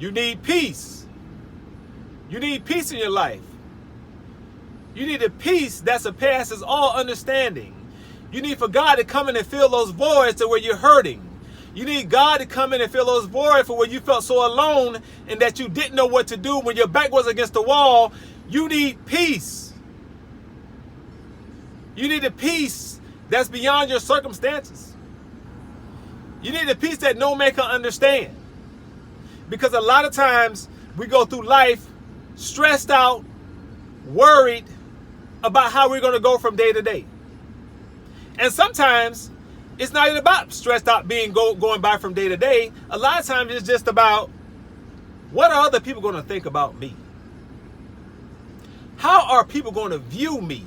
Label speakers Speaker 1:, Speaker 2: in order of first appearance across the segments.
Speaker 1: You need peace. You need peace in your life. You need a peace that surpasses all understanding. You need for God to come in and fill those voids to where you're hurting. You need God to come in and fill those voids for where you felt so alone and that you didn't know what to do when your back was against the wall. You need peace. You need a peace that's beyond your circumstances. You need a peace that no man can understand. Because a lot of times we go through life stressed out, worried about how we're going to go from day to day. And sometimes it's not even about stressed out going by from day to day. A lot of times it's just about, what are other people going to think about me? How are people going to view me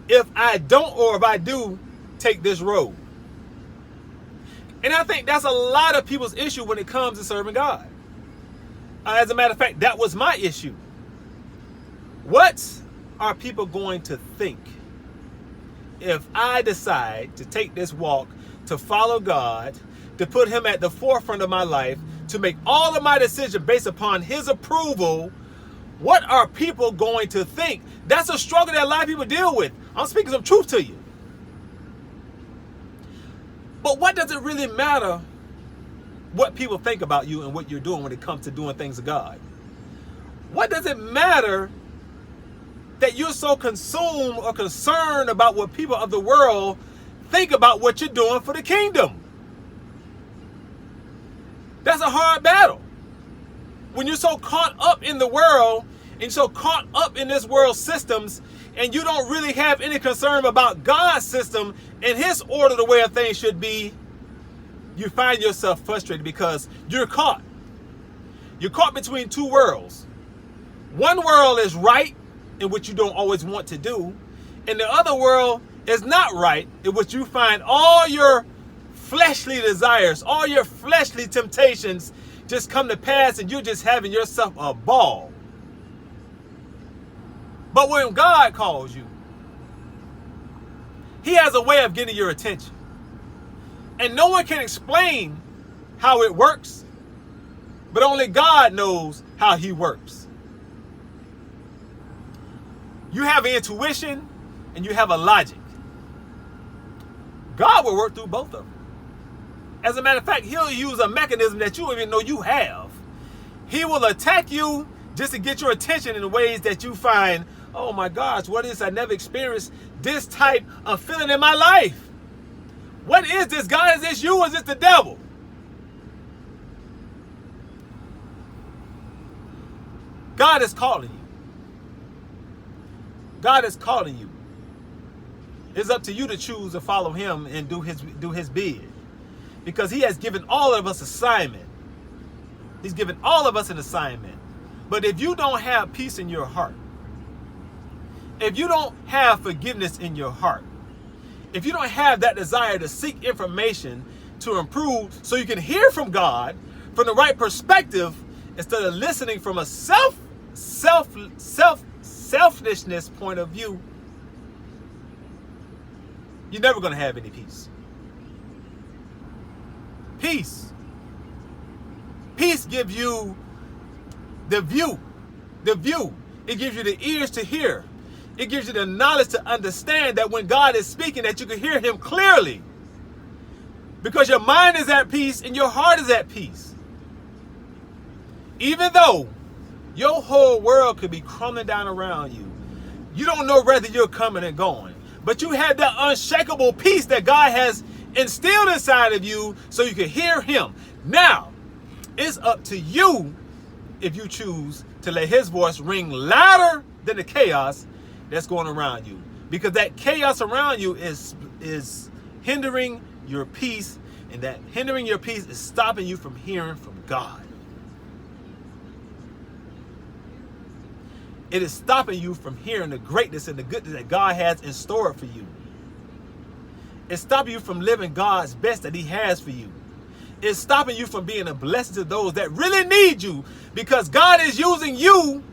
Speaker 1: if I don't, or if I do take this road? And I think that's a lot of people's issue when it comes to serving God. As a matter of fact, that was my issue. What are people going to think if I decide to take this walk, to follow God, to put him at the forefront of my life, to make all of my decisions based upon his approval? What are people going to think? That's a struggle that a lot of people deal with. I'm speaking some truth to you. But what does it really matter what people think about you and what you're doing when it comes to doing things of God? What does it matter that you're so consumed or concerned about what people of the world think about what you're doing for the kingdom? That's a hard battle. When you're so caught up in the world and so caught up in this world's systems, and you don't really have any concern about God's system and his order, the way of things should be, you find yourself frustrated because you're caught. You're caught between two worlds. One world is right, in which you don't always want to do, and the other world is not right, in which you find all your fleshly desires, all your fleshly temptations just come to pass, and you're just having yourself a ball. But when God calls you, he has a way of getting your attention. And no one can explain how it works, but only God knows how he works. You have an intuition and you have a logic. God will work through both of them. As a matter of fact, he'll use a mechanism that you don't even know you have. He will attack you just to get your attention in ways that you find, oh my gosh, what is, I never experienced this type of feeling in my life. What is this, God? Is this you or is this the devil? God is calling you. God is calling you. It's up to you to choose to follow him and do his bid. Because he has given all of us assignment. He's given all of us an assignment. But if you don't have peace in your heart, if you don't have forgiveness in your heart, if you don't have that desire to seek information to improve so you can hear from God from the right perspective instead of listening from a selfishness point of view, you're never going to have any peace. Peace. Peace gives you the view. The view. It gives you the ears to hear. It gives you the knowledge to understand that when God is speaking, that you can hear him clearly. Because your mind is at peace and your heart is at peace. Even though your whole world could be crumbling down around you, you don't know whether you're coming and going. But you have that unshakable peace that God has instilled inside of you so you can hear him. Now, it's up to you if you choose to let his voice ring louder than the chaos that's going around you. Because that chaos around you is hindering your peace, and that hindering your peace is stopping you from hearing from God. It is stopping you from hearing the greatness and the goodness that God has in store for you. It's stopping you from living God's best that he has for you. It's stopping you from being a blessing to those that really need you, because God is using you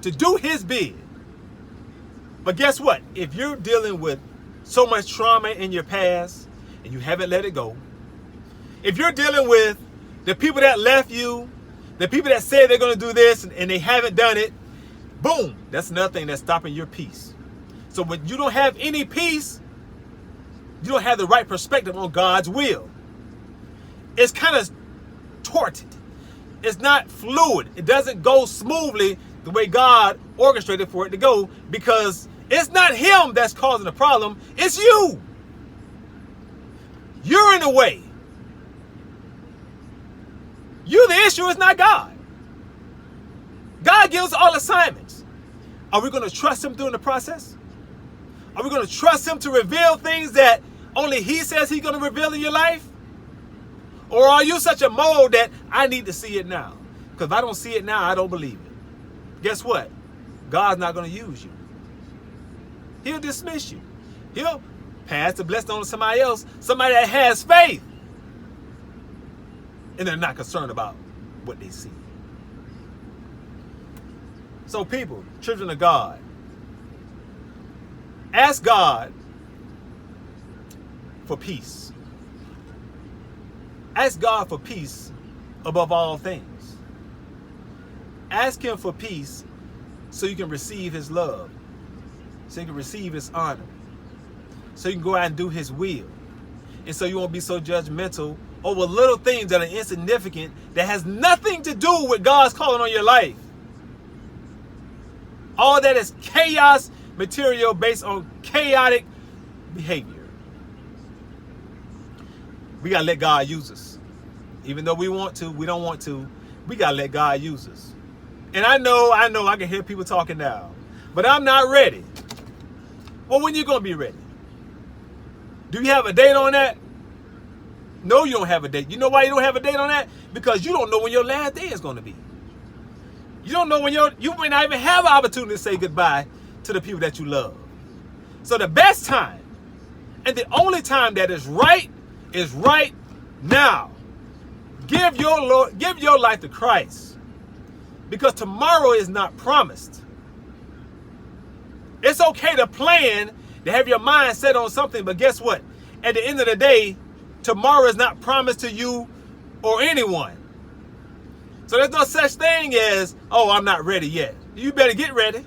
Speaker 1: to do his bid. But guess what? If you're dealing with so much trauma in your past and you haven't let it go, if you're dealing with the people that left you, The people that say they're going to do this and they haven't done it, boom, that's another thing that's stopping your peace. So when you don't have any peace, you don't have the right perspective on God's will. It's kind of torted. It's not fluid. It doesn't go smoothly the way God orchestrated for it to go, because it's not him that's causing the problem. It's you. You're in the way. You're the issue. It's not God. God gives all assignments. Are we going to trust him during the process? Are we going to trust him to reveal things that only he says he's going to reveal in your life? Or are you such a mold that I need to see it now? Because if I don't see it now, I don't believe it. Guess what? God's not going to use you. He'll dismiss you. He'll pass the blessing on to somebody else, somebody that has faith. And they're not concerned about what they see. So people, children of God, ask God for peace. Ask God for peace above all things. Ask him for peace so you can receive his love, so you can receive his honor, so you can go out and do his will, and so you won't be so judgmental over little things that are insignificant, that has nothing to do with God's calling on your life. All that is chaos material based on chaotic behavior. We got to let God use us. Even though we want to, we don't want to. We got to let God use us. And I know, I can hear people talking now. But I'm not ready. Well, when you going to be ready? Do you have a date on that? No, you don't have a date. You know why you don't have a date on that? Because you don't know when your last day is going to be. You don't know when you may not even have an opportunity to say goodbye to the people that you love. So the best time, and the only time that is right now. Give your life to Christ. Because tomorrow is not promised. It's okay to plan, to have your mind set on something, but guess what? At the end of the day, tomorrow is not promised to you or anyone. So there's no such thing as, oh, I'm not ready yet. You better get ready.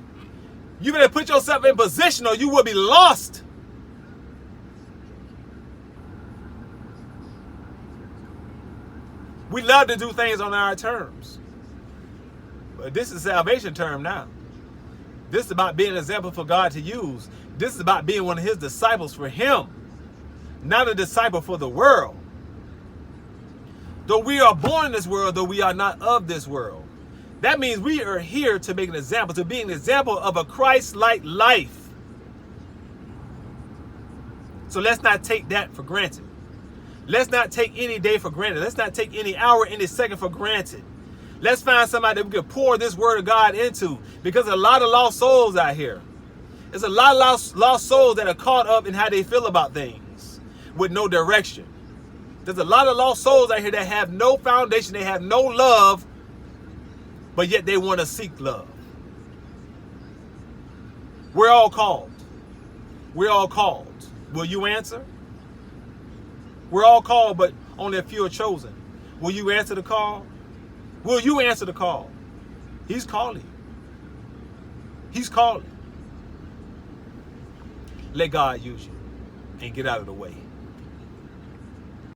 Speaker 1: You better put yourself in position or you will be lost. We love to do things on our terms. But this is salvation term now. This is about being an example for God to use. This is about being one of his disciples for him. Not a disciple for the world. Though we are born in this world, though we are not of this world. That means we are here to make an example, to be an example of a Christ-like life. So let's not take that for granted. Let's not take any day for granted. Let's not take any hour, any second for granted. Let's find somebody that we can pour this word of God into, because there's a lot of lost souls out here. There's a lot of lost souls that are caught up in how they feel about things with no direction. There's a lot of lost souls out here that have no foundation. They have no love, but yet they want to seek love. We're all called. We're all called. Will you answer? We're all called, but only a few are chosen. Will you answer the call? Will you answer the call? He's calling. He's calling. Let God use you and get out of the way.